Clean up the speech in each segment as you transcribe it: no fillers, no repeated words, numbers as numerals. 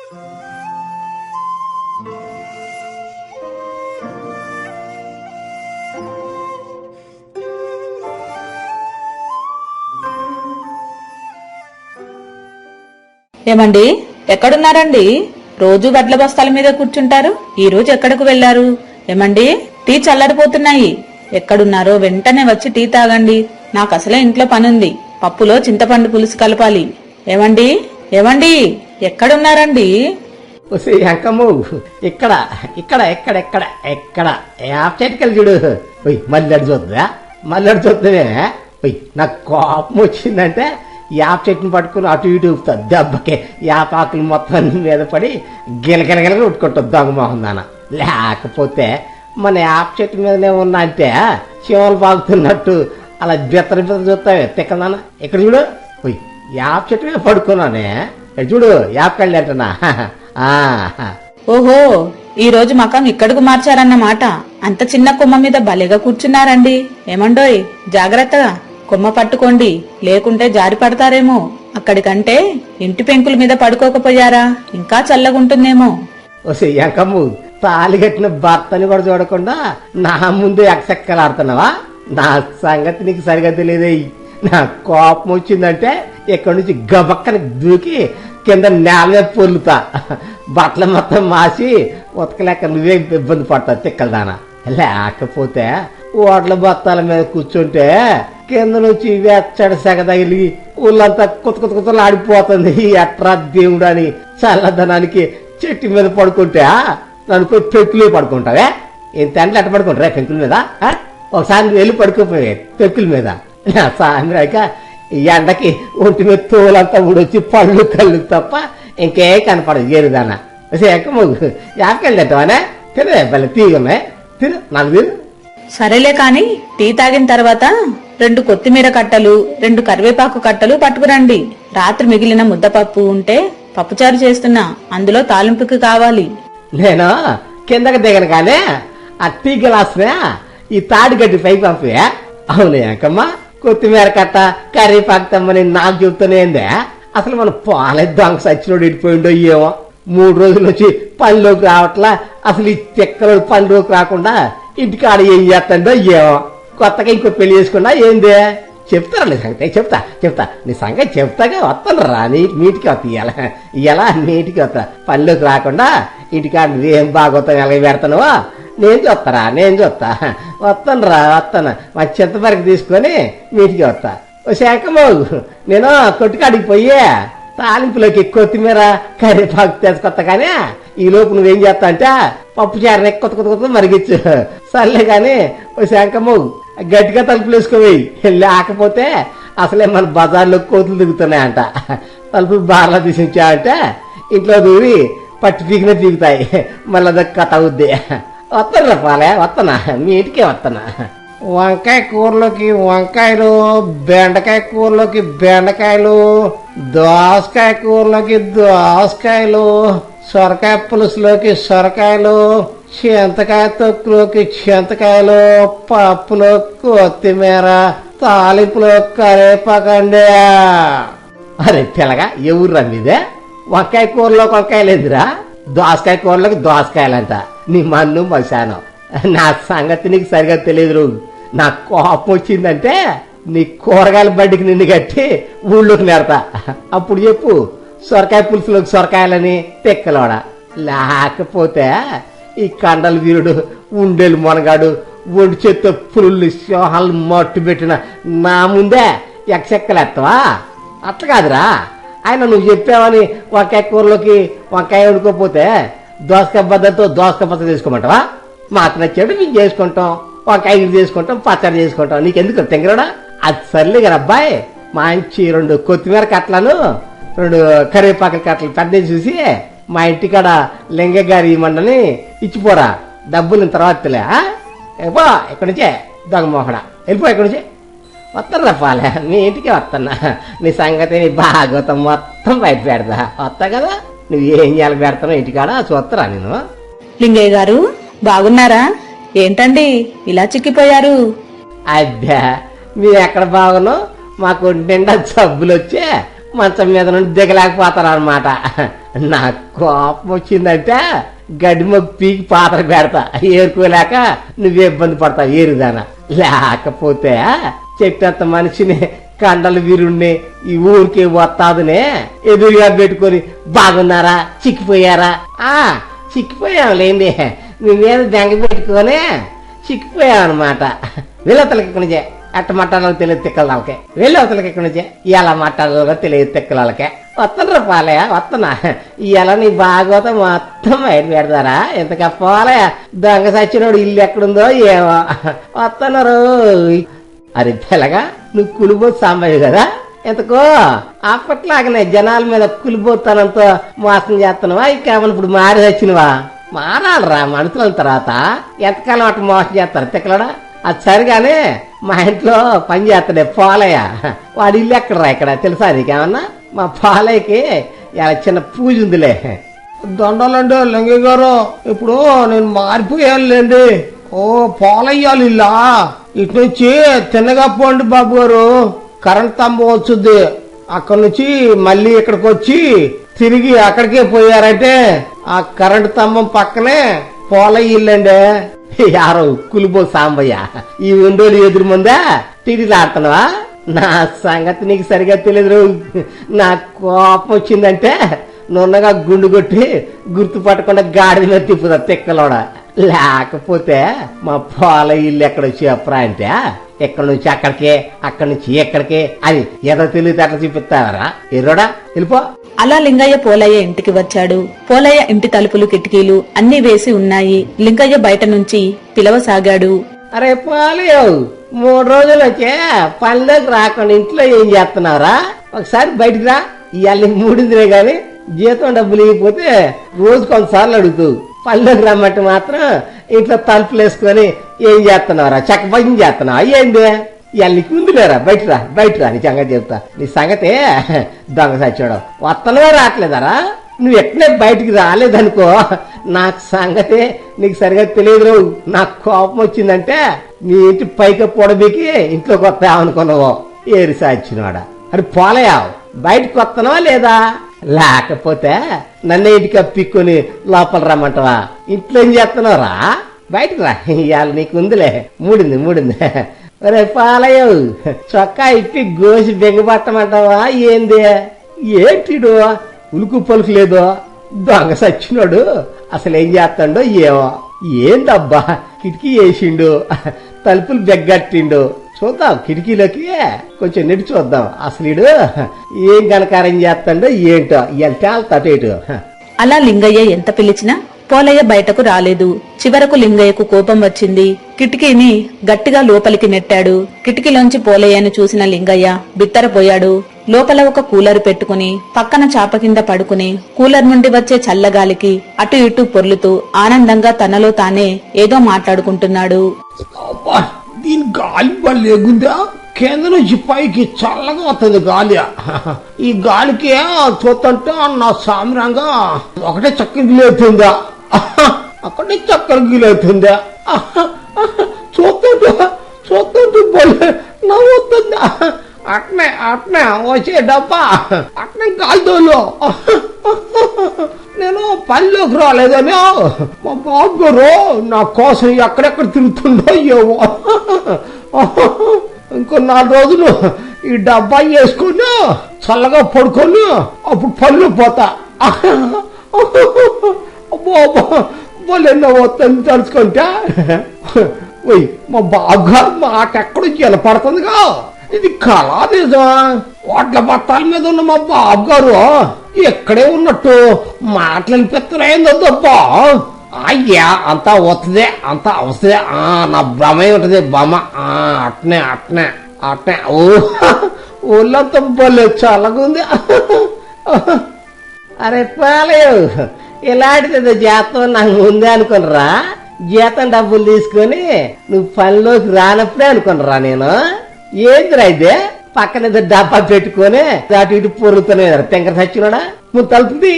ఏమండి, ఎక్కడున్నారండి? రోజు వడ్ల బస్తాల మీద కూర్చుంటారు, ఈ రోజు ఎక్కడకు వెళ్లారు? ఏమండి, టీ చల్లారిపోతున్నాయి. ఎక్కడున్నారో వెంటనే వచ్చి టీ తాగండి. నాకు అసలే ఇంట్లో పనుంది. పప్పులో చింతపండు పులుసు కలపాలి. ఏమండి, ఏమండి, ఎక్కడున్నారండి? ఇక్కడ ఇక్కడ ఇక్కడ ఇక్కడ ఇక్కడ చెట్టుకెళ్ళి చూడు. మల్లెడు చూద్దా, మల్లెడు చూద్దామే. నాకు కోపం వచ్చిందంటే యాప్ చెట్టుని పట్టుకుని అటు ఇటు ఊపుతా. దెబ్బకే యాపాకులు మొత్తం మీద పడి గిలగిలగిలగా ఉట్టుకుంటుంది దొంగ మొహం దాన. లేకపోతే మన యాప్ చెట్టు మీదనే ఉన్నా అంటే చీమలు బాగుతున్నట్టు అలా బిత్తర బిత్తర చూస్తావే తిక్కదాన. ఇక్కడ చూడు, యాప్ చెట్టు మీద పడుకున్నానే. చూడు యాప్ కళ్ళి అంటున్నా. ఓహో, ఈ రోజు మకం ఇక్కడకు మార్చారన్నమాట. అంత చిన్న కొమ్మ మీద భలేగా కూర్చున్నారండి. ఏమండోయ్, జాగ్రత్తగా కొమ్మ పట్టుకోండి, లేకుంటే జారి పడతారేమో. అక్కడికంటే ఇంటి పెంకుల మీద పడుకోకపోయారా? ఇంకా చల్లగుంటుందేమో. ఎంకమ్ము, తాళి కట్టిన భర్తని కూడా చూడకుండా నా ముందు ఎక్కలాడుతున్నావా? నా సంగతి నీకు సరిగా తెలియదే. నా కోపం వచ్చిందంటే ఇక్కడి నుంచి గబక్కని దూకి కింద నేల మీద పొర్లుతా. బట్టలు మొత్తం మాసి ఉతకలేక నువ్వే ఇబ్బంది పడతావు తిక్కలదానా. లేకపోతే ఓట్ల బత్తాల మీద కూర్చుంటే కింద నుంచి వెచ్చడి సెగ తగిలి ఊళ్ళంతా కొత్త కొత్త కొత్తలు ఆడిపోతుంది. ఎట్రా దేవుడు అని చల్లదనానికి చెట్టు మీద పడుకుంటే నన్ను పోయి పెంకులు పడుకుంటావే. ఏం తండ్రి అట్ట పడుకుంటారా పెంకుల మీద? ఒకసారి వెళ్ళి పడుకోపోయే పెంకుల మీద. సాయంత్రాక ఎండకి ఒంటి మీద తోలంతా ఊడొచ్చి పళ్ళు కళ్ళు తప్ప ఇంకే కనపడదు ఏరుదానా. యాకెళ్ళేటవానే తినే పల్లె తీగున్నాయి, తిను నాకు తిను. సరేలే కాని టీ తాగిన తర్వాత 2 కొత్తిమీర కట్టలు, 2 కరివేపాకు కట్టలు పట్టుకురండి. రాత్రి మిగిలిన ముద్దపప్పు ఉంటే పప్పుచారు చేస్తున్నా, అందులో తాలింపుకి కావాలి. నేను కిందకి దిగను కానీ ఆ టీ గ్లాసునే ఈ తాడిగడ్డి పై పంపే. అవునే అంకమ్మ, కొత్తిమీర కట్ట కరివేపాకు తమ్మని నాకు చెప్తానేందే. అసలు మన పాలే దొంగ సచ్చినోడు ఇడిపోయిండో ఏమో. 3 రోజుల నుంచి పనిలోకి రావట్లా. అసలు ఈ చెక్కలోకి పనిలోకి రాకుండా ఇంటికాడ ఏం చేస్తాడో ఏమో. కొత్తగా ఇంకో పెళ్లి చేసుకున్నా ఏందే? చెప్తారా నీ సంగతి? చెప్తా నీ సంగతి చెప్తాగా. వస్తాను రా, నీటికి వస్తా. ఇలా నీటికి వస్తా. పనిలోకి రాకుండా ఇంటికాడ నువ్వేం బాగోతావు ఎలాగ పెడతాను నేను చూస్తా. వస్తాను. మా చింతపరికి తీసుకొని నీటికి వస్తా. శాఖమోగు, నేను కొట్టుకాడికి పోయే తాలింపులోకి కొత్తిమీర కరివేపాకు తెచ్చుకొత్తా. కానీ ఈ లోపు నువ్వేం చేస్తా అంటే పప్పు చారని కొత్త కొత్త కొత్త మరిగించు. సర్లే కానీ శాఖమోగు, గట్టిగా తలుపులు వేసుకోవేయి. లేకపోతే అసలే మన బజార్లో కోతులు దిగుతున్నాయంట. తలుపులు బార్లా తీసించావంటే ఇంట్లో దూరి పట్టి పీకిన పీకుతాయి. మళ్ళీ అదొక కథ అవుద్ది. వస్తాను పాలే, వస్తానా మీ ఇంటికే వస్తానా. వంకాయ కూరలోకి వంకాయలు, బెండకాయ కూరలోకి బెండకాయలు, దోసకాయ కూరలోకి దోసకాయలు, సొరకాయ పులుసులోకి సొరకాయలు, చింతకాయ తొక్కులోకి చింతకాయలు, పప్పులో కొత్తిమీర, తాలింపులో కరేపాకండి. అరే తెలగా ఎవరు మీదే? వంకాయ కూరలోకి వంకాయలు ఎందురా? దోసకాయ కూరలోకి దోసకాయలంట. నీ మన్ను మశానం. నా సంగతి నీకు సరిగా తెలియదు. నాకు కోపం వచ్చిందంటే నీ కూరగాయల బండికి నిన్ను కట్టి ఊళ్ళోకి నేరతా. అప్పుడు చెప్పు సొరకాయ పులుసులోకి సొరకాయలని తెక్కలోడ. లేకపోతే ఈ కండల వీరుడు, ఉండేలు మొనగాడు, ఒడి చేత్తో పులుల్ని సింహాలు మట్టు పెట్టిన నా ముందే ఎక్కలెత్తవా? అట్లా కాదురా. ఆయన నువ్వు చెప్పావని వంకాయ కూరలోకి వంకాయ వండుకోపోతే దోసకాయ బద్దతో దోసకాయ పచ్చడి చేసుకోమంటావా? మాకు నచ్చాడు మేము చేసుకుంటాం, వంకాయ చేసుకుంటాం, పచ్చడి చేసుకుంటాం. నీకెందుకు తెంగరాడా? అది సర్లే కదా అబ్బాయి. మంచి 2 కొత్తిమీర కట్టలను, 2 కరివేపాకు కట్టలు పెద్ద చూసి మా ఇంటికాడ లింగ గారి మండని ఇచ్చిపోరా. డబ్బులు తర్వాతలే. ఇక్కడి నుంచే దొంగ మోహడా వెళ్ళిపో. ఇక్కడి నుంచి వస్తాను రప్పాలే, నీ ఇంటికి వస్తున్నా. నీ సంగతి నీ భాగవతం మొత్తం బయట పెడతా. వస్తా కదా, నువ్వు ఏం చేయాలి పెడతానో ఇంటికాడ చూస్తారా నేను. లింగయ్య గారు బాగున్నారా? ఏంటండి ఇలా చిక్కిపోయారు? అబ్బా, మీరు ఎక్కడ బాగున్నావు? మాకు నిండా జబ్బులు వచ్చే మంచం మీద నుండి దిగలేకపోతారు అనమాట. నా కోపం వచ్చిందంటే గడ్డి మొగ్గు పీకి పాత్ర పెడతా, ఏరుకోలేక నువ్వే ఇబ్బంది పడతావు ఏరుదానా. లేకపోతే చెట్టంత మనిషిని కండలు వీరుణ్ణి ఈ ఊరికే వస్తాదునే ఎదురుగా పెట్టుకొని బాగున్నారా, చిక్కిపోయారా? చిక్కిపోయాం లేండి, నీ మీద దెంగ పెట్టుకొని చిక్కిపోయాం అనమాట. వీళ్ళతలకి ఇక్కడి నుంచే ఎట్ట మాట్లాడాలో తెలియదు తిక్కలకే, వెళ్ళవతలకి ఇక్కడి నుంచే ఎలా మాట్లాడాలో తెలియదు తిక్కలకే. వస్తున్నా పాలయ్య, వస్తున్నా. ఇలా నీ భాగవతం మొత్తం బయట పెడతారా? ఇంతక పోలయ్య, దొంగ సచ్చినోడు ఇల్లు ఎక్కడుందో ఏమో. వస్తున్నారు. అరే తెలగా, నువ్వు కులిపోతు సాంబయ్య కదా? ఎంతకో అప్పట్లాగనే జనాల మీద కులిపోతానంతో మోసం చేస్తున్నావా? ఇంకేమన్నా ఇప్పుడు మారి వచ్చినవా? మారాలరా మనుషుల తర్వాత. ఎంతకాలం అటు మోసం చేస్తారు తిక్కలడా? అది సరిగానే మా ఇంట్లో పని చేస్తాడే పోలయ్య, వాడి ఇల్లు ఎక్కడరా ఇక్కడ తెలుసా నీకేమన్నా? మా పోలయ్యకి ఇలా చిన్న పూజ ఉందిలే. దండాలండి లింగయ్య గారు, ఇప్పుడు నేను మారిపోయానులేండి. ఓ పోలయ్యాలి ఇల్లా, ఇటు నుంచి తిన్నగా పోండి బాబు గారు, కరెంట్ స్తంభం వచ్చుద్ది. అక్కడి నుంచి మళ్ళీ ఇక్కడికి వచ్చి తిరిగి అక్కడికే పోయారంటే ఆ కరెంట్ స్తంభం పక్కనే పోలయ్య ఇల్లండి. యారో కులిపో సాంబయ్య, ఈ ఉండోలు ఎదురు ముందా తిరిగిలాడుతున్నావా? నా సంగతి నీకు సరిగా తెలియదు. నా కోపం వచ్చిందంటే నున్నగా గుండు కొట్టి గుర్తుపట్టకుండా గాడిద మీద తిప్పుదా తిక్కలోడా. లేకపోతే మా పోల ఇల్లు ఎక్కడొచ్చి చెప్పరా అంటే ఎక్కడి నుంచి అక్కడికే, అక్కడి నుంచి ఎక్కడికే అని ఏదో తెలియదు అట్లా చూపిస్తావరా? ఎర్రోడా వెళ్ళిపో. అలా లింగయ్య పోలయ్య ఇంటికి వచ్చాడు. పోలయ్య ఇంటి తలుపులు కిటికీలు అన్ని వేసి ఉన్నాయి. లింగయ్య బయట నుంచి పిలవసాగాడు. అరే పోలయ్య, 3 రోజులు వచ్చే పనిలోకి రాకుండా ఇంట్లో ఏం చేస్తున్నావురా? ఒకసారి బయటికి రా. ఇవాళ నీకు మూడిందిలే గాని జీతం డబ్బులు ఇవ్వకపోతే రోజు కొంతసార్లు అడుగుతావు. పనిలోకి రమ్మంటే మాత్రం ఇంట్లో తలుపులు వేసుకొని ఏం చేస్తున్నావురా? చెక్క భజన చేస్తున్నావా ఏంది? ఇవాళ నీకు ఉందిలేరా, బయట రా నీ సంగతి చెప్తా. నీ సంగతే దొంగ సచ్చాడు, వత్తనవే రావట్లేదరా? నువ్వు ఎక్కడే బయటికి రాలేదనుకో నాకు సంగతే నీకు సరిగా తెలియదు. నాకు కోపం వచ్చిందంటే నీ ఇంటి పైకి పొడబీకి ఇంట్లోకి వస్తావనుకున్నావు ఏరి సాచినవాడా. అది పోలయావు, బయటకు వస్తున్నావా లేదా? లేకపోతే నన్ను ఇంటికి పిక్కుని లోపల రమ్మంటావా? ఇంట్లో ఏం చేస్తున్నావురా? బయటకు రా, ఇవాళ నీకు ఉందిలే మూడింది. రే పాలయ్య, చొక్కా ఇప్పి గోసి బెంగపట్టమంటావా ఏంది? ఏంటిడు ఉలుకు పలుకు లేదో దొంగ సచ్చినోడు అసలు ఏం చేస్తాడో ఏమో. ఏందబ్బా కిటికీ వేసిండు, తలుపులు బెగ్గట్టిండు. చూద్దాం కిటికీలోకి కొంచెం నెట్టి చూద్దాం అసలు ఏం కనకారం చేస్తాడో ఏంటో. ఇటు అలా లింగయ్య ఎంత పిలిచినా పోలయ్య బయటకు రాలేదు. చివరకు లింగయ్యకు కోపం వచ్చింది. కిటికీని గట్టిగా లోపలికి నెట్టాడు. కిటికీలోంచి పోలయ్యను చూసిన లింగయ్య బిత్తరపోయాడు. లోపల ఒక కూలర్ పెట్టుకుని పక్కన చాప కింద పడుకుని కూలర్ నుండి వచ్చే చల్లగాలికి అటు ఇటు పొర్లుతూ ఆనందంగా తనలో తానే ఏదో మాట్లాడుకుంటున్నాడు. దీని గాలి లేకుందా? కింద నుంచి పైకి చల్లగా వస్తుంది గాలి. ఈ గాలికి చూస్తుంటే నా సామ్రంగా ఒకటే చక్కెర గిలేతుందా, అక్కడే చక్కెర గిలేతుందా. చూస్తుంటే బొల్లే నవ్వుతుందా. అట్నే వచ్చే డబ్బా అట్నే గాలిదోలు. నేను పనిలోకి రాలేదని మా బాబు గారు నా కోసం ఎక్కడెక్కడ తిరుగుతుండో ఏమో. ఇంకో 4 రోజులు ఈ డబ్బా వేసుకొని చల్లగా పడుకొని అప్పుడు పనిలో పోతా. ఎన్నో వస్తుంది తలుచుకుంటా. మా బాబు గారు మాట ఎక్కడొచ్చి ఎలా పడుతుందిగా. ఇది కళా నిజమా? వాట్ల బత్తాల మీద ఉన్న మా బాబు గారు ఎక్కడే ఉన్నట్టు మాట్లాడిపెత్తరైందబ్బా. అయ్యా అంతా వస్తుంది, అంతా వస్తుంది. నా భ్రమే ఉంటది బొమ్మ. అట్నే ఊళ్ళంతా బోలే చల్లగుంది. అరే పాలయ్య, ఇలాంటిది జీతం నాకు ముందే అనుకునరా? జీతం డబ్బులు తీసుకొని నువ్వు పనిలోకి రానప్పుడే అనుకునరా నేను? ఏందిరా ఇదే పక్కన డబ్బా పెట్టుకొని అటు ఇటు పొరుగుతూనే తెంకర సచ్చినాడా. ముందు తలుపుది.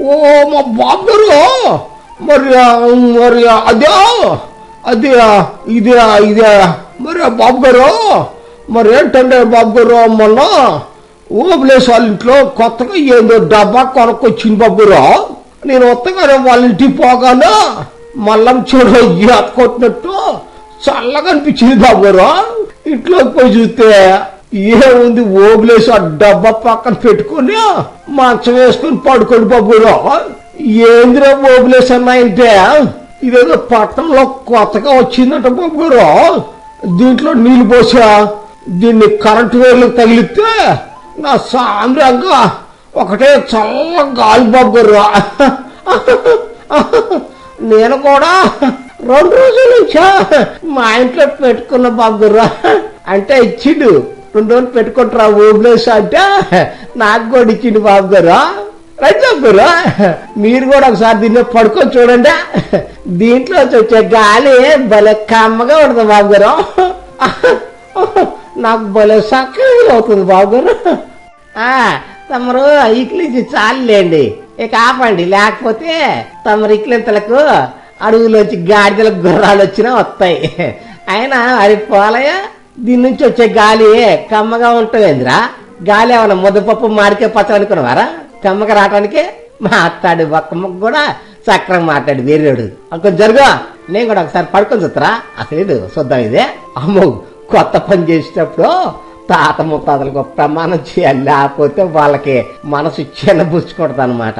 ఓ మా బాబు గారు, మరి అదే ఇదే మరి బాబు గారు, మరి ఏంటంటే బాబు గారు మొన్న ఓబులేస్ వాళ్ళ ఇంట్లో కొత్తగా ఏందో డబ్బా కొనుక్కొచ్చింది బాబురావు. నేను వస్తగానే వాళ్ళ ఇంటికి పోగాను మల్లం చెడు ఈత కొట్టినట్టు చల్లగా అనిపించింది బాబురావు. ఇంట్లోకి పోయి చూస్తే ఏముంది, ఓబులేసి ఆ డబ్బా పక్కన పెట్టుకుని మంచం వేసుకుని పడుకోండి బాబురావు. ఏందిరా ఓబులేసి అన్నాయంటే, ఇదేదో పట్టణంలో కొత్తగా వచ్చిందంట బాబురావు. దీంట్లో నీళ్లు పోసా, దీన్ని కరెంటు వేర్లకు తగిలితే నా సామ్రంగా ఒకటే చల్ల గాలి బాబురా. నేను కూడా 2 రోజుల నుంచా మా ఇంట్లో పెట్టుకున్న బాబురా. అంటే ఇచ్చిండు, 2 రోజులు పెట్టుకుంటారా ఓబులేసి అంటే నాకు కూడా ఇచ్చిండు బాబు గారు. రైట్ బాబు గారు, మీరు కూడా ఒకసారి దీన్ని పడుకొని చూడండి. దీంట్లో వచ్చే గాలి భలే కమ్మగా ఉంటుంది బాబు గారు. నాకు భలే చక్కగా అవుతుంది బాబు గారు. తమరు ఇక్కిలించి చాలులేండి, ఇక ఆపండి. లేకపోతే తమరు ఇక్కిలింతలకు అడవులోంచి గాడిదలకు గుర్రాలు వచ్చినా వస్తాయి. అయినా అది పోలయ, దీని నుంచి వచ్చే గాలి కమ్మగా ఉంటుందిరా. గాలి ఏమన్నా ముద్దపప్పు మాడికే పచ్చడి అనుకున్నావారా కమ్మగా రావటానికి? మాట్లాడు ఒక్క కూడా చక్రం మాట్లాడు వేరేడు. కొంచెం జరుగు, నేను కూడా ఒకసారి పడుకొని చూస్తారా? అసలు ఇది చూద్దాం. ఇదే అమ్మో, కొత్త పని చేసేటప్పుడు తాత ముత్తాతలకు ప్రమాణం చేయాలి, లేకపోతే వాళ్ళకి మనసు చిన్నబుచ్చుకూడదు అనమాట.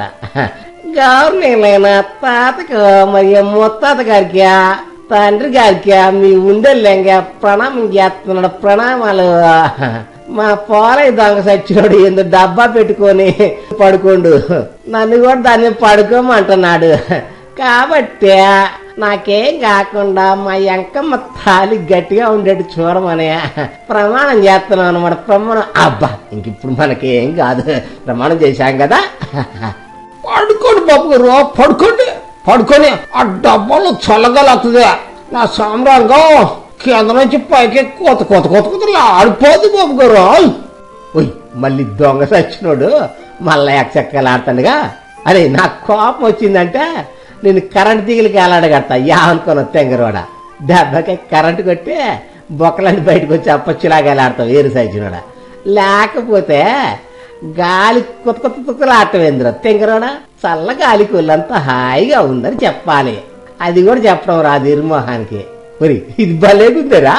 గౌరవనీయులైన తాతకు మరియు ముత్తాత గారికి, తండ్రి గారికి మీ ఉండేలేంగా ప్రణామం చేస్తున్నాడు. ప్రణామాలు. మా పోలయ్య దొంగ సచ్చినోడు ఏందో డబ్బా పెట్టుకొని పడుకోండు, నన్ను కూడా దాన్ని పడుకోమంటున్నాడు. కాబట్టి నాకేం కాకుండా మా ఎంకమ్మ తాలి గట్టిగా ఉండేట్టు చూడమని ప్రమాణం చేస్తున్నాం అనమాట. ప్రమాణం. అబ్బా, ఇంక ఇప్పుడు మనకేం కాదు, ప్రమాణం చేశాం కదా. పడుకోండి బాబు గారు, పడుకోండి. పడుకొని ఆ డబ్బాలో చల్లగలుగుతుంది. నా సామ్రాంగం కింద నుంచి పైకి కొత్త కొత్త కొత్త కొత్త ఆడిపోదు బాబు గారు. ఓయ్, మళ్ళీ దొంగ సచ్చినోడు మళ్ళా ఎక్కలు ఆడుతాడుగా. అదే నాకు కోపం వచ్చిందంటే నేను కరెంట్ తీగలకి ఎలాడగడతా అనుకోను తెంగరోడ. దెబ్బకి కరెంటు కొట్టి బొక్కలన్నీ బయటకు వచ్చి అప్పచ్చిలాగా ఎలాడతావు వేరు సచ్చినోడ. లేకపోతే గాలి కొత్త కొత్త కొత్తలు ఆడటం తెంగరోడ. చల్ల గాలికి ఒళ్ళంతా హాయిగా ఉందని చెప్పాలి. అది కూడా చెప్పడం రాదు ఇరుమోహానికి. మరి ఇది భలేగుందిరా.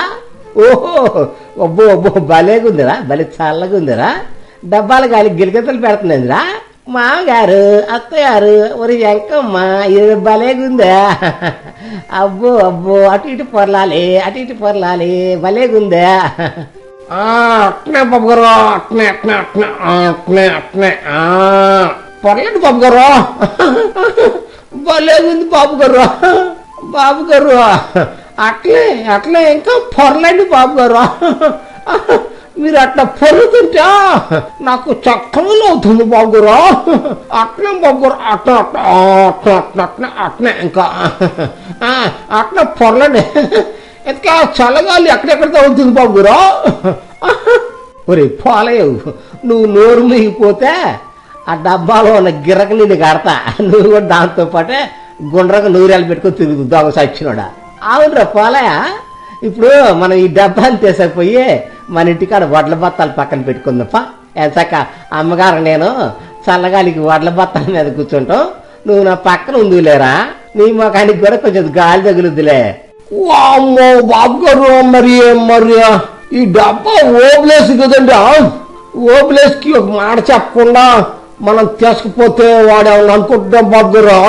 ఓహో, అబ్బో అబ్బో, భలేగుందిరా, భలే చల్లగుందిరా. డబ్బాల గాలి గిలిగెత్తలు పెడుతుందిరా. మామగారు, అత్తగారు, ఒరి ఎంకమ్మ, ఇది భలేగుందా. అబ్బో అబ్బో, అటు ఇటు పొరలాలి, అటు ఇటు పొరలాలి, భలేగుందా. అట్నే బాబు గారు, అట్నే అట్నే అట్నే అట్నే అట్నే పొరలేండి బాబు గారు. భలేగుంది బాబు గారు. బాబు గారు, అట్లే అట్లే ఇంకా పొరలేండి బాబు గారు. మీరు అట్లా పొరుతుంటే నాకు చక్కగా అవుతుంది బాబు గారు. అట్లే బాబు గారు, అట్లా అట్లా అట్లా అట్లా అట్లా అట్నే ఇంకా అట్లా పొరలేండి. ఇంకా చల్లగాలి ఎక్కడెక్కడితో అవుతుంది బాబు గారు. ఒరే పోలేవు, నువ్వు నోరు మిగిపోతే ఆ డబ్బాలో ఉన్న గిర్రకు నిన్ను కడతా. నువ్వు కూడా దాంతో పాటే గుండ్రగా నూరేళ్ళు పెట్టుకొని తిరుగు దొంగ సచ్చినోడా. అవునరా పోలయ, ఇప్పుడు మనం ఈ డబ్బాలు తీసకపోయి మన ఇంటికాడ వడ్ల బత్తాలు పక్కన పెట్టుకుందప్ప. ఎంతక అమ్మగారు నేను చల్లగాలికి వడ్ల బత్తాల మీద కూర్చుంటాం, నువ్వు నా పక్కన ఉందిలేరా. నీ మొఖానికి కూడా కొంచెం గాలి తగులుద్దిలే. అమ్మో బాబు గారు, మరి మరి ఈ డబ్బా ఓబులేసి కదండి. ఓబులేస్కి ఒక మాట చెప్పకుండా మనం తీసుకుపోతే వాడేమన్నా అనుకుంటున్నాం బాబు గారు.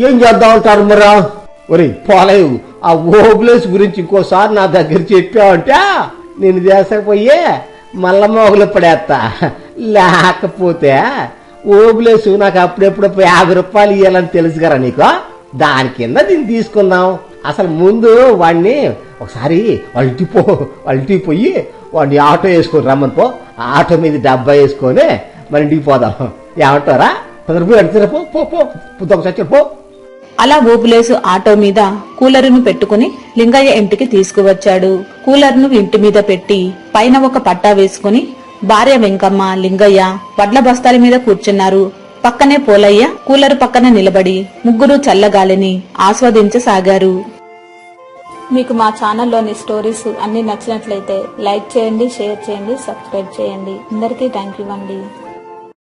ఏం చేద్దామంటారు మరా? ఒరే పోలేవు, ఆ ఓబులేస్ గురించి ఇంకోసారి నా దగ్గర చెప్పావంటే నేను చేసకపోయి మళ్ళా మోగులు పడేస్తా. లేకపోతే ఓబులేసు నాకు అప్పుడెప్పుడు 50 రూపాయలు ఇవ్వాలని తెలుసు కదా నీకు. దాని కింద దీన్ని తీసుకుందాం. అసలు ముందు వాడిని ఒకసారి అల్టిపోయి వాడిని ఆటో వేసుకొని రమ్మని పో. ఆటో మీద డబ్బా వేసుకొని మన ఇంటికి పోదాం. ఏమంటారా? పో. అలా ఓబులేసు ఆటో మీద కూలరును పెట్టుకుని లింగయ్య ఇంటికి తీసుకువచ్చాడు. కూలర్ను ఇంటి మీద పెట్టి పైన ఒక పట్టా వేసుకుని భార్య వెంకమ్మ, లింగయ్య వడ్ల బస్తాల మీద కూర్చున్నారు. పక్కనే పోలయ్య కూలరు పక్కన నిలబడి ముగ్గురు చల్లగాలిని ఆస్వాదించసాగారు. మీకు మా ఛానల్లోని స్టోరీస్ అన్ని నచ్చినట్లయితే లైక్ చేయండి, షేర్ చేయండి, సబ్స్క్రైబ్ చేయండి. అందరికీ థ్యాంక్ యూ అండి.